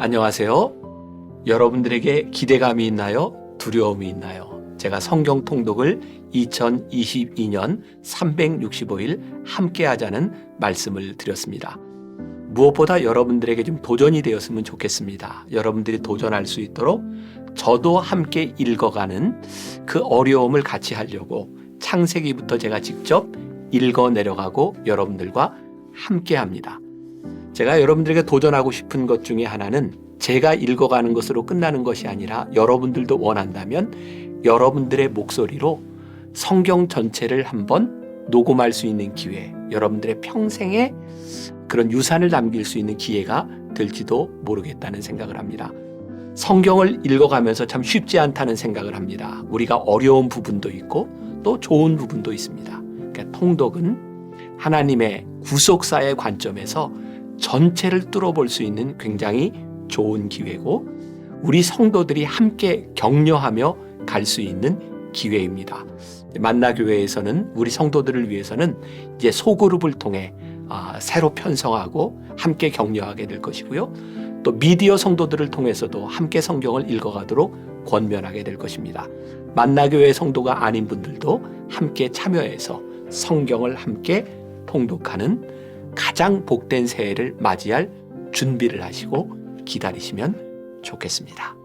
안녕하세요. 여러분들에게 기대감이 있나요? 두려움이 있나요? 제가 성경 통독을 2022년 365일 함께 하자는 말씀을 드렸습니다. 무엇보다 여러분들에게 좀 도전이 되었으면 좋겠습니다. 여러분들이 도전할 수 있도록 저도 함께 읽어가는 그 어려움을 같이 하려고 창세기부터 제가 직접 읽어 내려가고 여러분들과 함께 합니다. 제가 여러분들에게 도전하고 싶은 것 중에 하나는 제가 읽어가는 것으로 끝나는 것이 아니라 여러분들도 원한다면 여러분들의 목소리로 성경 전체를 한번 녹음할 수 있는 기회, 여러분들의 평생에 그런 유산을 남길 수 있는 기회가 될지도 모르겠다는 생각을 합니다. 성경을 읽어가면서 참 쉽지 않다는 생각을 합니다. 우리가 어려운 부분도 있고 또 좋은 부분도 있습니다. 그러니까 통독은 하나님의 구속사의 관점에서 전체를 뚫어볼 수 있는 굉장히 좋은 기회고 우리 성도들이 함께 격려하며 갈 수 있는 기회입니다. 만나교회에서는 우리 성도들을 위해서는 이제 소그룹을 통해 새로 편성하고 함께 격려하게 될 것이고요. 또 미디어 성도들을 통해서도 함께 성경을 읽어가도록 권면하게 될 것입니다. 만나교회 성도가 아닌 분들도 함께 참여해서 성경을 함께 통독하는 가장 복된 새해를 맞이할 준비를 하시고 기다리시면 좋겠습니다.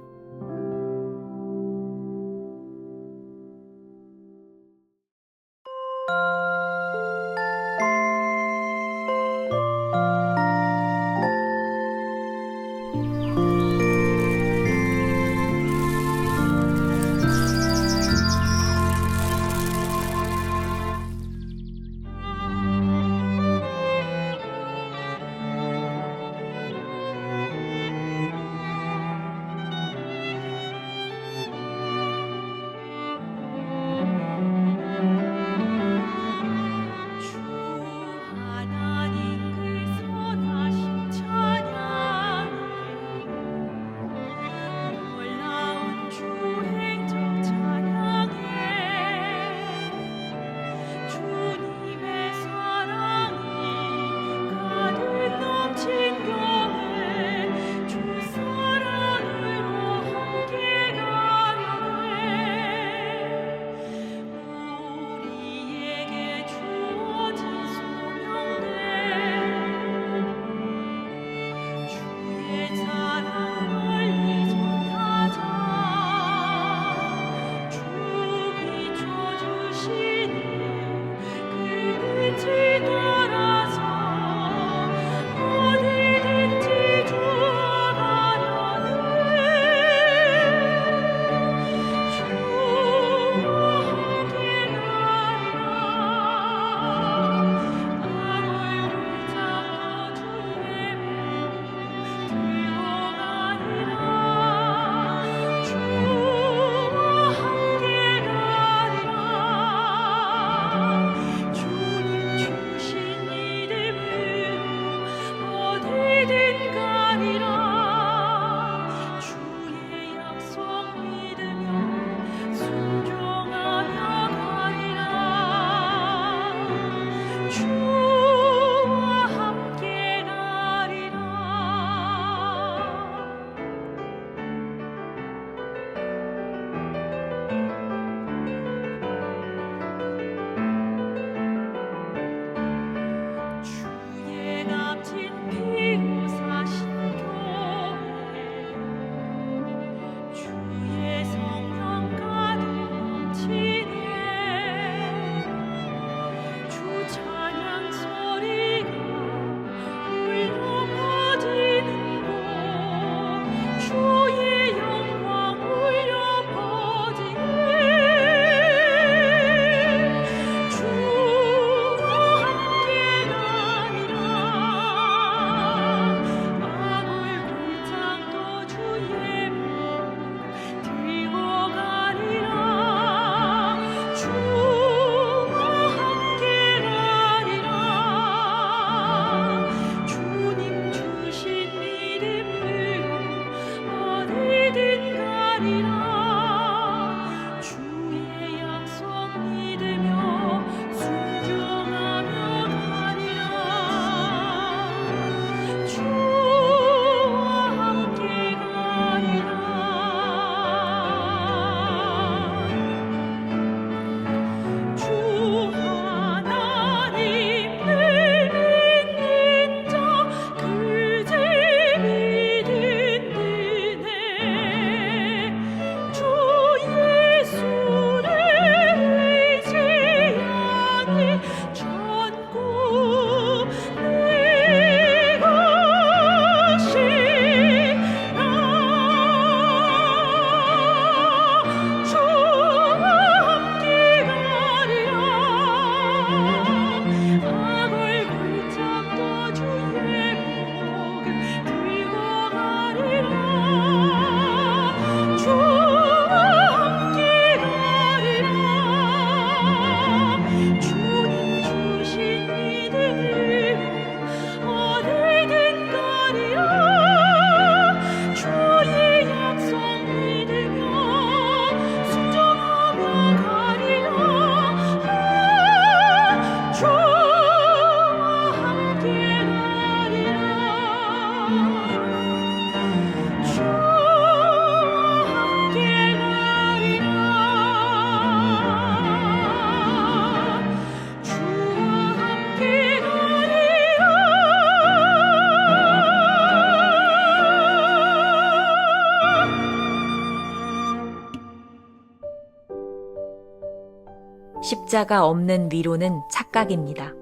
십자가 없는 위로는 착각입니다.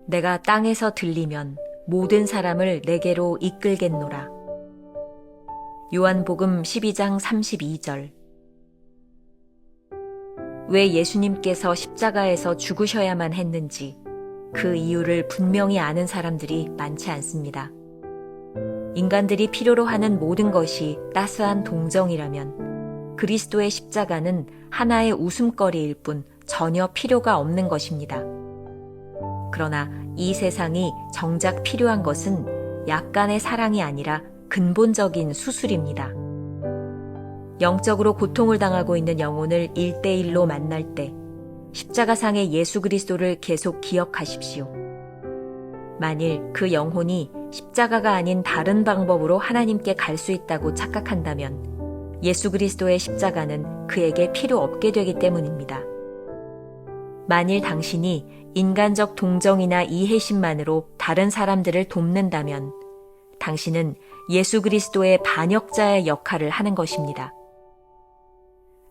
내가 땅에서 들리면 모든 사람을 내게로 이끌겠노라. 요한복음 12장 32절. 왜 예수님께서 십자가에서 죽으셔야만 했는지 그 이유를 분명히 아는 사람들이 많지 않습니다. 인간들이 필요로 하는 모든 것이 따스한 동정이라면 그리스도의 십자가는 하나의 웃음거리일 뿐 전혀 필요가 없는 것입니다. 그러나 이 세상이 정작 필요한 것은 약간의 사랑이 아니라 근본적인 수술입니다. 영적으로 고통을 당하고 있는 영혼을 1대1로 만날 때 십자가상의 예수 그리스도를 계속 기억하십시오. 만일 그 영혼이 십자가가 아닌 다른 방법으로 하나님께 갈 수 있다고 착각한다면 예수 그리스도의 십자가는 그에게 필요 없게 되기 때문입니다. 만일 당신이 인간적 동정이나 이해심만으로 다른 사람들을 돕는다면 당신은 예수 그리스도의 반역자의 역할을 하는 것입니다.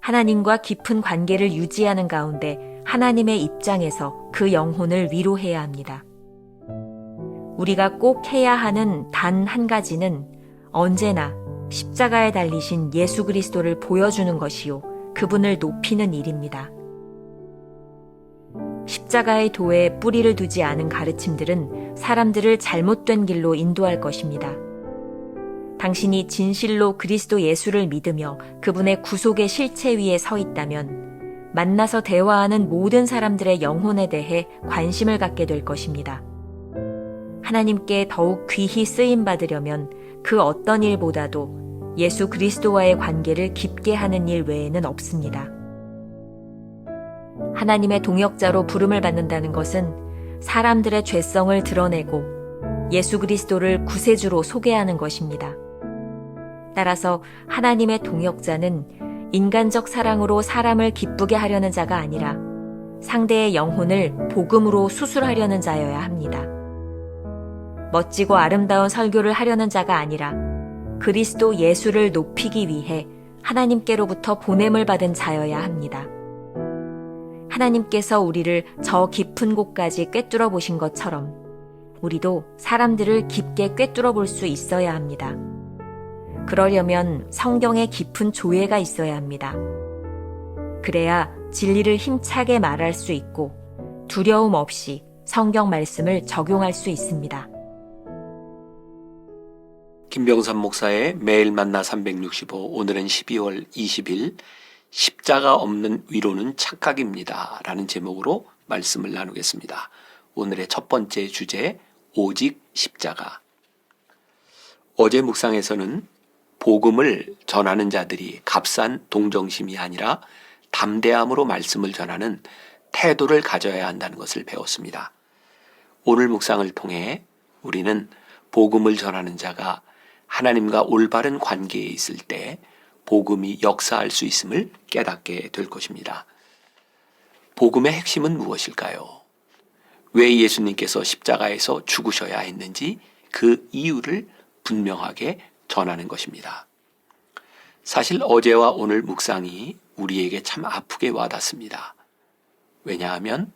하나님과 깊은 관계를 유지하는 가운데 하나님의 입장에서 그 영혼을 위로해야 합니다. 우리가 꼭 해야 하는 단 한 가지는 언제나 십자가에 달리신 예수 그리스도를 보여주는 것이요, 그분을 높이는 일입니다. 십자가의 도에 뿌리를 두지 않은 가르침들은 사람들을 잘못된 길로 인도할 것입니다. 당신이 진실로 그리스도 예수를 믿으며 그분의 구속의 실체 위에 서 있다면 만나서 대화하는 모든 사람들의 영혼에 대해 관심을 갖게 될 것입니다. 하나님께 더욱 귀히 쓰임받으려면 그 어떤 일보다도 예수 그리스도와의 관계를 깊게 하는 일 외에는 없습니다. 하나님의 동역자로 부름을 받는다는 것은 사람들의 죄성을 드러내고 예수 그리스도를 구세주로 소개하는 것입니다. 따라서 하나님의 동역자는 인간적 사랑으로 사람을 기쁘게 하려는 자가 아니라 상대의 영혼을 복음으로 수술하려는 자여야 합니다. 멋지고 아름다운 설교를 하려는 자가 아니라 그리스도 예수를 높이기 위해 하나님께로부터 보냄을 받은 자여야 합니다. 하나님께서 우리를 저 깊은 곳까지 꿰뚫어 보신 것처럼 우리도 사람들을 깊게 꿰뚫어 볼 수 있어야 합니다. 그러려면 성경에 깊은 조예가 있어야 합니다. 그래야 진리를 힘차게 말할 수 있고 두려움 없이 성경 말씀을 적용할 수 있습니다. 김병삼 목사의 매일 만나 365, 오늘은 12월 20일 십자가 없는 위로는 착각입니다 라는 제목으로 말씀을 나누겠습니다. 오늘의 첫 번째 주제, 오직 십자가. 어제 묵상에서는 복음을 전하는 자들이 값싼 동정심이 아니라 담대함으로 말씀을 전하는 태도를 가져야 한다는 것을 배웠습니다. 오늘 묵상을 통해 우리는 복음을 전하는 자가 하나님과 올바른 관계에 있을 때 복음이 역사할 수 있음을 깨닫게 될 것입니다. 복음의 핵심은 무엇일까요? 왜 예수님께서 십자가에서 죽으셔야 했는지 그 이유를 분명하게 전하는 것입니다. 사실 어제와 오늘 묵상이 우리에게 참 아프게 와닿습니다. 왜냐하면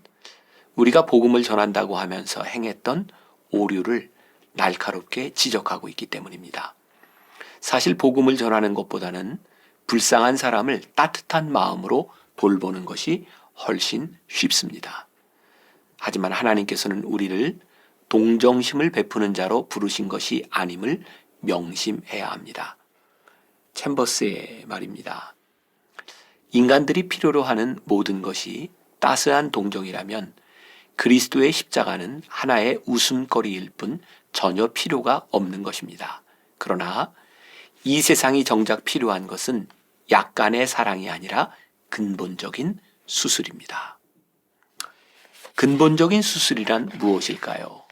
우리가 복음을 전한다고 하면서 행했던 오류를 날카롭게 지적하고 있기 때문입니다. 사실 복음을 전하는 것보다는 불쌍한 사람을 따뜻한 마음으로 돌보는 것이 훨씬 쉽습니다. 하지만 하나님께서는 우리를 동정심을 베푸는 자로 부르신 것이 아님을 명심해야 합니다. 챔버스의 말입니다. 인간들이 필요로 하는 모든 것이 따스한 동정이라면 그리스도의 십자가는 하나의 웃음거리일 뿐 전혀 필요가 없는 것입니다. 그러나 이 세상이 정작 필요한 것은 약간의 사랑이 아니라 근본적인 수술입니다. 근본적인 수술이란 무엇일까요?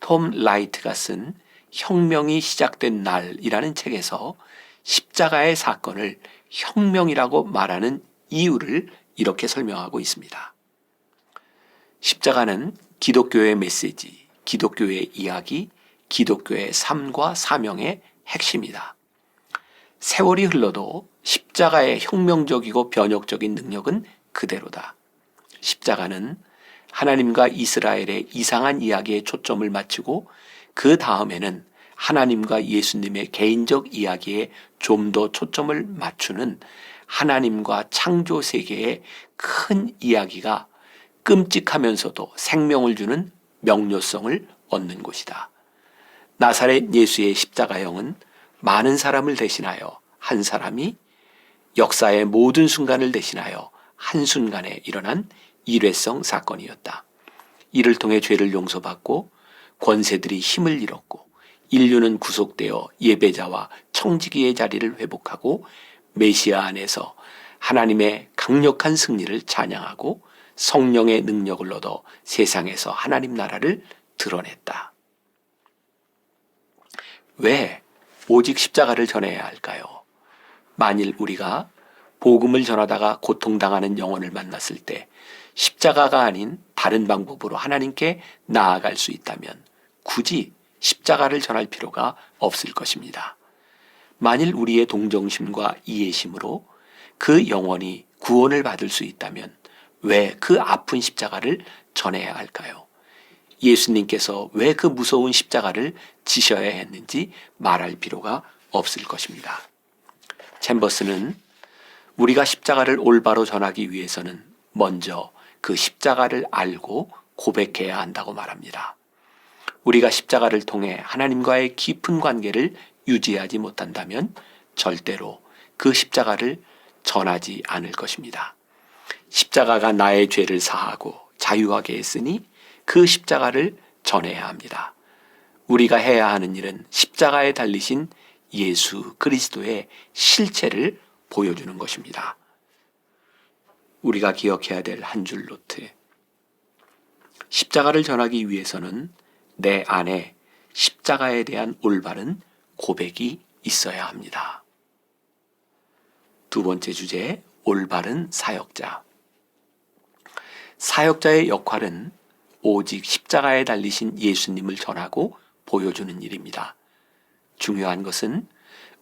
톰 라이트가 쓴 혁명이 시작된 날이라는 책에서 십자가의 사건을 혁명이라고 말하는 이유를 이렇게 설명하고 있습니다. 십자가는 기독교의 메시지, 기독교의 이야기, 기독교의 삶과 사명의 핵심이다. 세월이 흘러도 십자가의 혁명적이고 변혁적인 능력은 그대로다. 십자가는 하나님과 이스라엘의 이상한 이야기에 초점을 맞추고 그 다음에는 하나님과 예수님의 개인적 이야기에 좀 더 초점을 맞추는 하나님과 창조 세계의 큰 이야기가 끔찍하면서도 생명을 주는 명료성을 얻는 곳이다. 나사렛 예수의 십자가형은 많은 사람을 대신하여 한 사람이 역사의 모든 순간을 대신하여 한순간에 일어난 일회성 사건이었다. 이를 통해 죄를 용서받고 권세들이 힘을 잃었고 인류는 구속되어 예배자와 청지기의 자리를 회복하고 메시아 안에서 하나님의 강력한 승리를 찬양하고 성령의 능력을 얻어 세상에서 하나님 나라를 드러냈다. 왜 오직 십자가를 전해야 할까요? 만일 우리가 복음을 전하다가 고통당하는 영혼을 만났을 때 십자가가 아닌 다른 방법으로 하나님께 나아갈 수 있다면 굳이 십자가를 전할 필요가 없을 것입니다. 만일 우리의 동정심과 이해심으로 그 영혼이 구원을 받을 수 있다면 왜 그 아픈 십자가를 전해야 할까요? 예수님께서 왜 그 무서운 십자가를 지셔야 했는지 말할 필요가 없을 것입니다. 챔버스는 우리가 십자가를 올바로 전하기 위해서는 먼저 그 십자가를 알고 고백해야 한다고 말합니다. 우리가 십자가를 통해 하나님과의 깊은 관계를 유지하지 못한다면 절대로 그 십자가를 전하지 않을 것입니다. 십자가가 나의 죄를 사하고 자유하게 했으니 그 십자가를 전해야 합니다. 우리가 해야 하는 일은 십자가에 달리신 예수 그리스도의 실체를 보여주는 것입니다. 우리가 기억해야 될 한 줄 노트. 십자가를 전하기 위해서는 내 안에 십자가에 대한 올바른 고백이 있어야 합니다. 두 번째 주제, 올바른 사역자. 사역자의 역할은 오직 십자가에 달리신 예수님을 전하고 보여주는 일입니다. 중요한 것은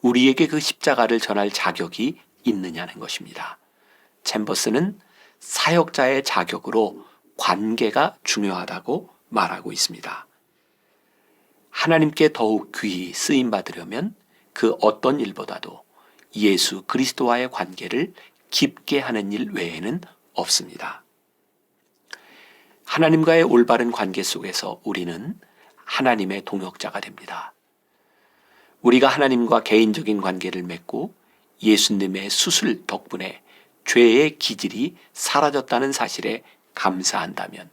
우리에게 그 십자가를 전할 자격이 있느냐는 것입니다. 챔버스는 사역자의 자격으로 관계가 중요하다고 말하고 있습니다. 하나님께 더욱 귀히 쓰임받으려면 그 어떤 일보다도 예수 그리스도와의 관계를 깊게 하는 일 외에는 없습니다. 하나님과의 올바른 관계 속에서 우리는 하나님의 동역자가 됩니다. 우리가 하나님과 개인적인 관계를 맺고 예수님의 수술 덕분에 죄의 기질이 사라졌다는 사실에 감사한다면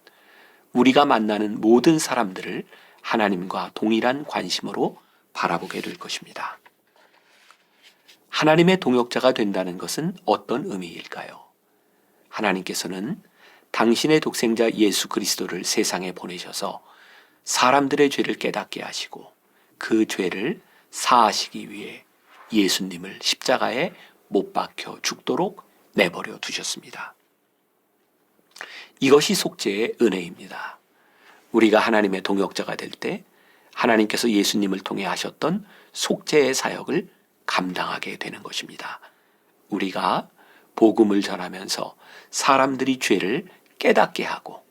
우리가 만나는 모든 사람들을 하나님과 동일한 관심으로 바라보게 될 것입니다. 하나님의 동역자가 된다는 것은 어떤 의미일까요? 하나님께서는 당신의 독생자 예수 그리스도를 세상에 보내셔서 사람들의 죄를 깨닫게 하시고 그 죄를 사하시기 위해 예수님을 십자가에 못 박혀 죽도록 내버려 두셨습니다. 이것이 속죄의 은혜입니다. 우리가 하나님의 동역자가 될 때 하나님께서 예수님을 통해 하셨던 속죄의 사역을 감당하게 되는 것입니다. 우리가 복음을 전하면서 사람들이 죄를 깨닫게 하고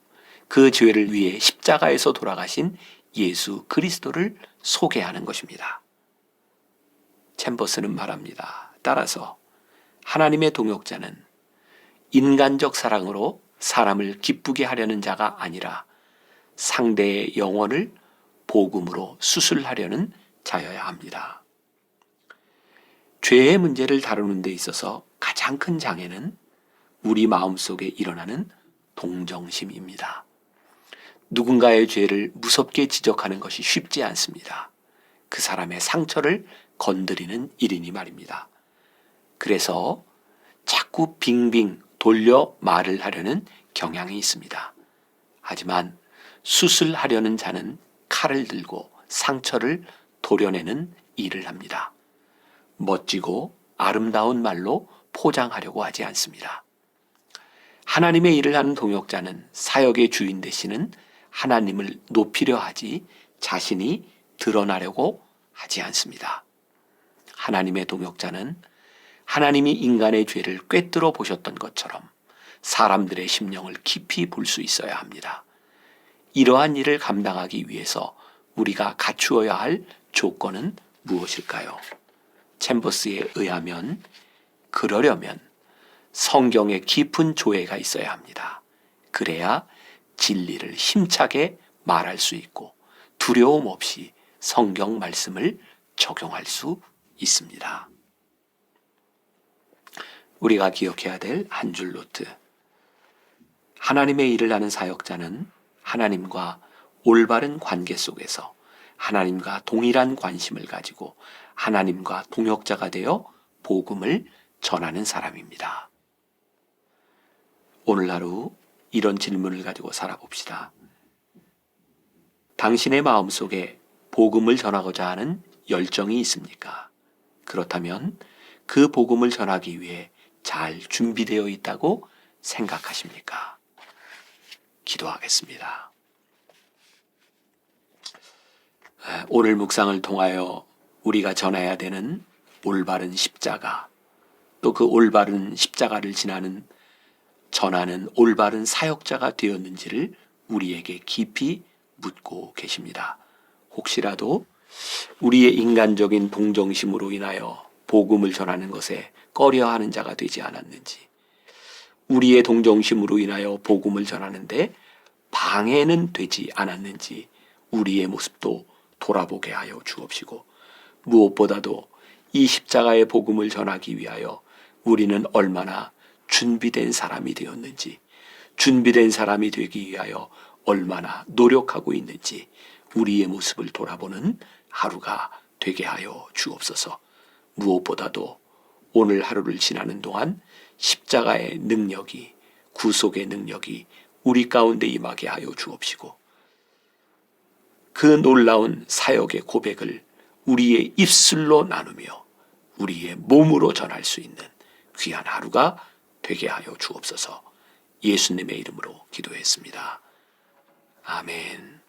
그 죄를 위해 십자가에서 돌아가신 예수 그리스도를 소개하는 것입니다. 챔버스는 말합니다. 따라서 하나님의 동역자는 인간적 사랑으로 사람을 기쁘게 하려는 자가 아니라 상대의 영혼을 복음으로 수술하려는 자여야 합니다. 죄의 문제를 다루는 데 있어서 가장 큰 장애는 우리 마음속에 일어나는 동정심입니다. 누군가의 죄를 무섭게 지적하는 것이 쉽지 않습니다. 그 사람의 상처를 건드리는 일이니 말입니다. 그래서 자꾸 빙빙 돌려 말을 하려는 경향이 있습니다. 하지만 수술하려는 자는 칼을 들고 상처를 도려내는 일을 합니다. 멋지고 아름다운 말로 포장하려고 하지 않습니다. 하나님의 일을 하는 동역자는 사역의 주인 되시는 하나님을 높이려 하지 자신이 드러나려고 하지 않습니다. 하나님의 동역자는 하나님이 인간의 죄를 꿰뚫어 보셨던 것처럼 사람들의 심령을 깊이 볼 수 있어야 합니다. 이러한 일을 감당하기 위해서 우리가 갖추어야 할 조건은 무엇일까요? 챔버스에 의하면 그러려면 성경에 깊은 조회가 있어야 합니다. 그래야 진리를 힘차게 말할 수 있고 두려움 없이 성경 말씀을 적용할 수 있습니다. 우리가 기억해야 될 한 줄 노트. 하나님의 일을 하는 사역자는 하나님과 올바른 관계 속에서 하나님과 동일한 관심을 가지고 하나님과 동역자가 되어 복음을 전하는 사람입니다. 오늘 하루 이런 질문을 가지고 살아봅시다. 당신의 마음속에 복음을 전하고자 하는 열정이 있습니까? 그렇다면 그 복음을 전하기 위해 잘 준비되어 있다고 생각하십니까? 기도하겠습니다. 오늘 묵상을 통하여 우리가 전해야 되는 올바른 십자가, 또 그 올바른 십자가를 전하는 올바른 사역자가 되었는지를 우리에게 깊이 묻고 계십니다. 혹시라도 우리의 인간적인 동정심으로 인하여 복음을 전하는 것에 꺼려하는 자가 되지 않았는지, 우리의 동정심으로 인하여 복음을 전하는데 방해는 되지 않았는지 우리의 모습도 돌아보게 하여 주옵시고, 무엇보다도 이 십자가의 복음을 전하기 위하여 우리는 얼마나 준비된 사람이 되었는지, 준비된 사람이 되기 위하여 얼마나 노력하고 있는지 우리의 모습을 돌아보는 하루가 되게 하여 주옵소서. 무엇보다도 오늘 하루를 지나는 동안 십자가의 능력이, 구속의 능력이 우리 가운데 임하게 하여 주옵시고, 그 놀라운 사역의 고백을 우리의 입술로 나누며 우리의 몸으로 전할 수 있는 귀한 하루가 되게 하여 주옵소서. 예수님의 이름으로 기도했습니다. 아멘.